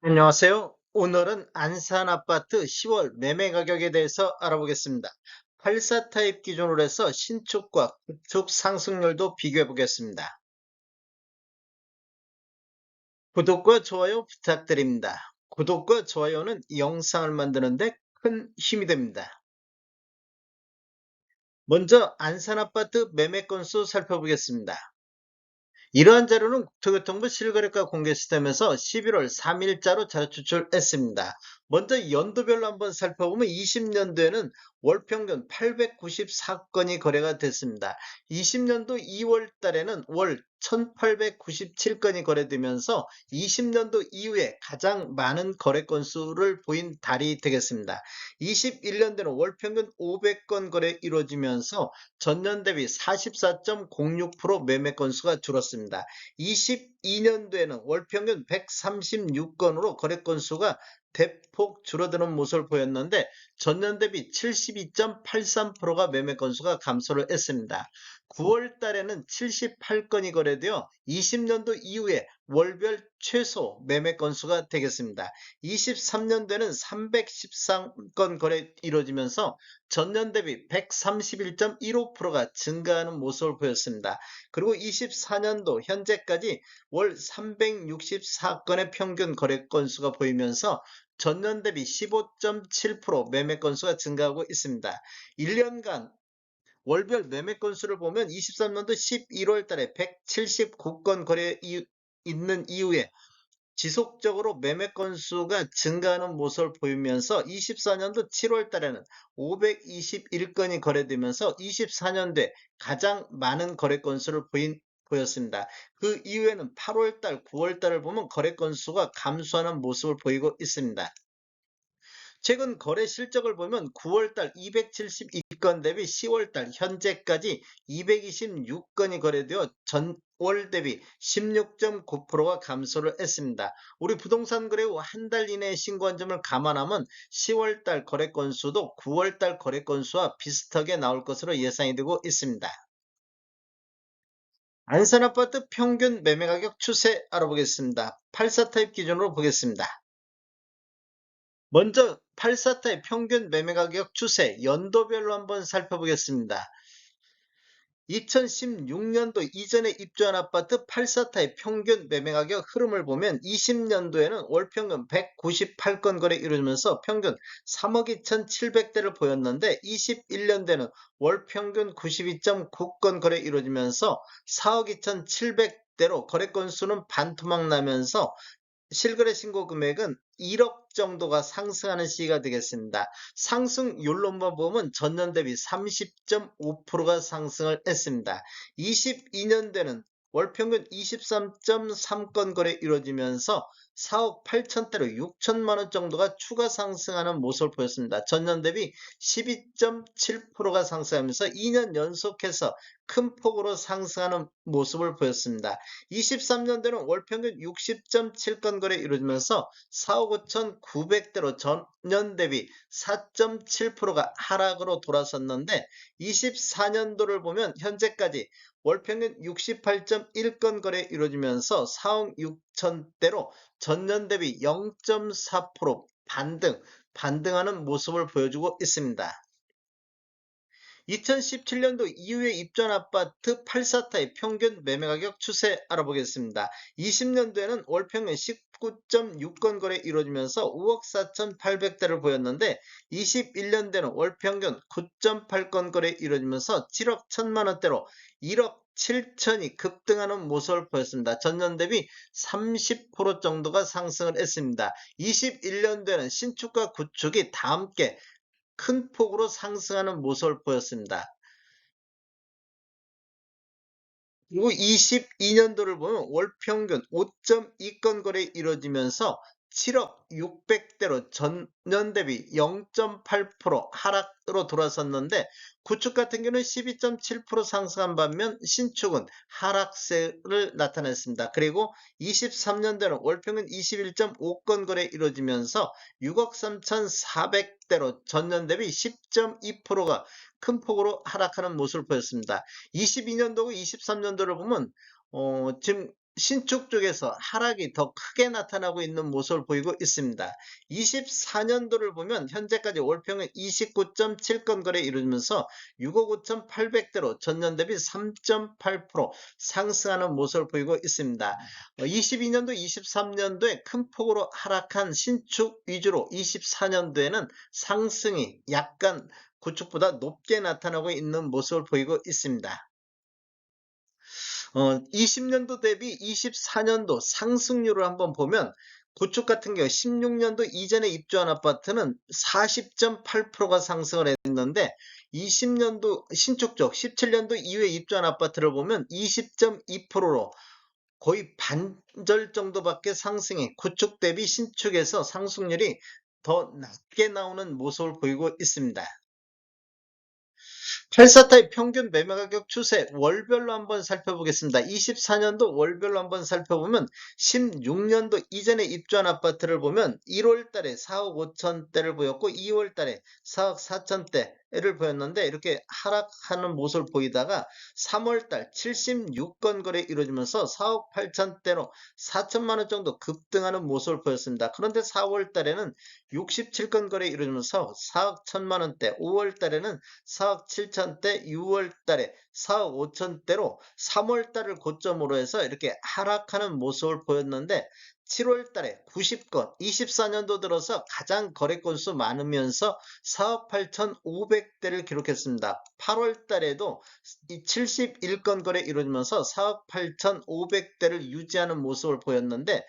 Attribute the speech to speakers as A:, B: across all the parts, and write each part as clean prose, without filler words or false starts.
A: 안녕하세요. 오늘은 안산 아파트 10월 매매 가격에 대해서 알아보겠습니다. 84 타입 기준으로 해서 신축과 구축 상승률도 비교해 보겠습니다. 구독과 좋아요 부탁드립니다. 구독과 좋아요는 영상을 만드는데 큰 힘이 됩니다. 먼저 안산 아파트 매매 건수 살펴보겠습니다. 이러한 자료는 국토교통부 실거래가 공개 시스템에서 11월 3일자로 자료 추출했습니다. 먼저 연도별로 한번 살펴보면 20년도에는 월 평균 894건이 거래가 됐습니다. 20년도 2월 달에는 월 1897건이 거래되면서 20년도 이후에 가장 많은 거래 건수를 보인 달이 되겠습니다. 21년도에는 월 평균 500건 거래 이루어지면서 전년 대비 44.06% 매매 건수가 줄었습니다. 22년도에는 월 평균 136건으로 거래 건수가 대폭 줄어드는 모습을 보였는데 전년 대비 72.83%가 매매 건수가 감소를 했습니다. 9월 달에는 78건이 거래되어 20년도 이후에 월별 최소 매매 건수가 되겠습니다. 23년도에는 313건 거래 이루어지면서 전년 대비 131.15%가 증가하는 모습을 보였습니다. 그리고 24년도 현재까지 월 364건의 평균 거래 건수가 보이면서 전년 대비 15.7% 매매 건수가 증가하고 있습니다. 1년간 월별 매매 건수를 보면 23년도 11월 달에 179건 거래 있는 이후에 지속적으로 매매 건수가 증가하는 모습을 보이면서 24년도 7월 달에는 521건이 거래되면서 24년도에 가장 많은 거래 건수를 보였습니다. 그 이후에는 8월 달, 9월 달을 보면 거래 건수가 감소하는 모습을 보이고 있습니다. 최근 거래 실적을 보면 9월달 272건 대비 10월달 현재까지 226건이 거래되어 전월 대비 16.9%가 감소를 했습니다. 우리 부동산 거래 후 한 달 이내에 신고한 점을 감안하면 10월달 거래 건수도 9월달 거래 건수와 비슷하게 나올 것으로 예상이 되고 있습니다. 안산 아파트 평균 매매 가격 추세 알아보겠습니다. 84 타입 기준으로 보겠습니다. 먼저 84타의 평균 매매 가격 추세 연도별로 한번 살펴보겠습니다. 2016년도 이전에 입주한 아파트 84타의 평균 매매 가격 흐름을 보면 20년도에는 월 평균 198건 거래 이루어지면서 평균 3억 2,700대를 보였는데 21년도에는 월 평균 92.9건 거래 이루어지면서 4억 2,700대로 거래 건수는 반토막 나면서 실거래 신고 금액은 1억 정도가 상승하는 시기가 되겠습니다. 상승률로만 보면 전년 대비 30.5%가 상승을 했습니다. 22년대는 월 평균 23.3건 거래 이루어지면서 4억 8천대로 6천만 원 정도가 추가 상승하는 모습을 보였습니다. 전년 대비 12.7%가 상승하면서 2년 연속해서 큰 폭으로 상승하는 모습을 보였습니다. 23년도에는 월 평균 60.7건 거래 이루어지면서 4억 5천9백대로 전년 대비 4.7%가 하락으로 돌아섰는데 24년도를 보면 현재까지 월 평균 68.1건 거래 이루어지면서 4억 6천대로 전년 대비 0.4% 반등하는 모습을 보여주고 있습니다. 2017년도 이후에 입주한 아파트 84타입 평균 매매가격 추세 알아보겠습니다. 20년도에는 월 평균 19.6건 거래 이루어지면서 5억 4,800대를 보였는데 21년도에는 월 평균 9.8건 거래 이루어지면서 7억 1천만 원대로 1억 7천이 급등하는 모습을 보였습니다. 전년 대비 30% 정도가 상승을 했습니다. 21년도에는 신축과 구축이 다 함께 큰 폭으로 상승하는 모습을 보였습니다. 그리고 22년도를 보면 월 평균 5.2건 거래 이루어지면서 7억 600대로 전년 대비 0.8% 하락으로 돌아섰는데 구축 같은 경우는 12.7% 상승한 반면 신축은 하락세를 나타냈습니다. 그리고 23년도에는 월 평균 21.5건 거래 이루어지면서 6억 3,400대로 전년 대비 10.2%가 큰 폭으로 하락하는 모습을 보였습니다. 22년도고 23년도를 보면 지금 신축 쪽에서 하락이 더 크게 나타나고 있는 모습을 보이고 있습니다. 24년도를 보면 현재까지 월평균 29.7건 거래 이루면서 6억 5,800대로 전년 대비 3.8% 상승하는 모습을 보이고 있습니다. 22년도, 23년도에 큰 폭으로 하락한 신축 위주로 24년도에는 상승이 약간 구축보다 높게 나타나고 있는 모습을 보이고 있습니다. 20년도 대비 24년도 상승률을 한번 보면 구축 같은 경우 16년도 이전에 입주한 아파트는 40.8%가 상승을 했는데 20년도 신축 쪽 17년도 이후에 입주한 아파트를 보면 20.2%로 거의 반절 정도밖에 상승이 구축 대비 신축에서 상승률이 더 낮게 나오는 모습을 보이고 있습니다. 84타입 평균 매매 가격 추세 월별로 한번 살펴보겠습니다. 24년도 월별로 한번 살펴보면 16년도 이전에 입주한 아파트를 보면 1월 달에 4억 5천대를 보였고 2월 달에 4억 4천대를 보였는데 이렇게 하락하는 모습을 보이다가 3월 달 76건 거래 이루어지면서 4억 8천대로 4천만 원 정도 급등하는 모습을 보였습니다. 그런데 4월 달에는 67건 거래 이루어지면서 4억 1천만 원대, 5월 달에는 4억 7천대, 6월 달에 4억 5천대로 3월 달을 고점으로 해서 이렇게 하락하는 모습을 보였는데 7월 달에 90건, 24년도 들어서 가장 거래 건수 많으면서 4억 8,500대를 기록했습니다. 8월 달에도 71건 거래 이루어지면서 4억 8,500대를 유지하는 모습을 보였는데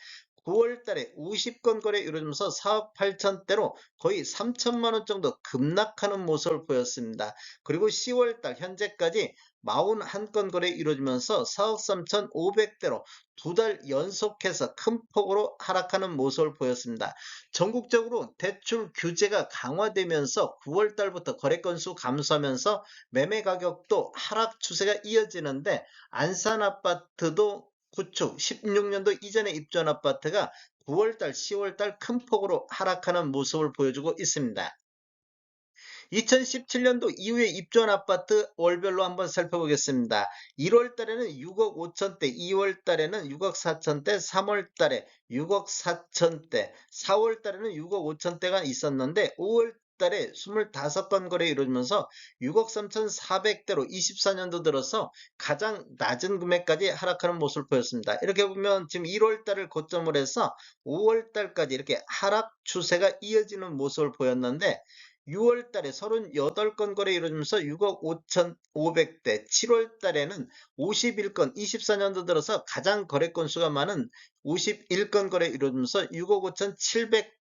A: 9월 달에 50건 거래 이루어지면서 4억 8천대로 거의 3천만 원 정도 급락하는 모습을 보였습니다. 그리고 10월 달 현재까지 41건 거래 이루어지면서 4억 3,500대로 두 달 연속해서 큰 폭으로 하락하는 모습을 보였습니다. 전국적으로 대출 규제가 강화되면서 9월 달부터 거래 건수 감소하면서 매매 가격도 하락 추세가 이어지는데 안산 아파트도 구축 16년도 이전에 입주한 아파트가 9월달, 10월달 큰 폭으로 하락하는 모습을 보여주고 있습니다. 2017년도 이후에 입주한 아파트 월별로 한번 살펴보겠습니다. 1월 달에는 6억 5천대, 2월 달에는 6억 4천대, 3월 달에 6억 4천대, 4월 달에는 6억 5천대가 있었는데 5월 달에 25건 거래 이루어지면서 6억 3,400대로 24년도 들어서 가장 낮은 금액까지 하락하는 모습을 보였습니다. 이렇게 보면 지금 1월 달을 고점으로 해서 5월 달까지 이렇게 하락 추세가 이어지는 모습을 보였는데 6월 달에 38건 거래 이루어지면서 6억 5,500대, 7월 달에는 51건, 24년도 들어서 가장 거래 건수가 많은 51건 거래 이루어지면서 6억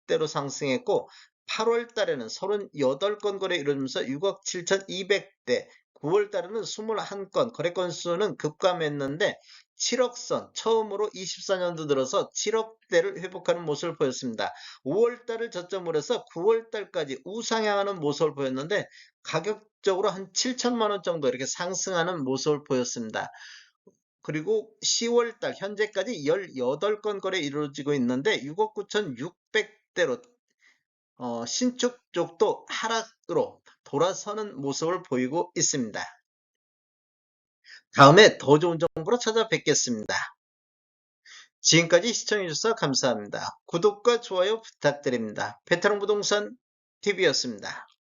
A: 5,700대로 상승했고 8월 달에는 38건 거래 이루어지면서 6억 7,200대, 9월 달에는 21건, 거래 건수는 급감했는데 7억선, 처음으로 24년도 들어서 7억대를 회복하는 모습을 보였습니다. 5월 달을 저점으로 해서 9월 달까지 우상향하는 모습을 보였는데 가격적으로 한 7천만 원 정도 이렇게 상승하는 모습을 보였습니다. 그리고 10월 달 현재까지 18건 거래 이루어지고 있는데 6억 9,600대로 신축 쪽도 하락으로 돌아서는 모습을 보이고 있습니다. 다음에 더 좋은 정보로 찾아뵙겠습니다. 지금까지 시청해주셔서 감사합니다. 구독과 좋아요 부탁드립니다. 베테랑 부동산 TV였습니다.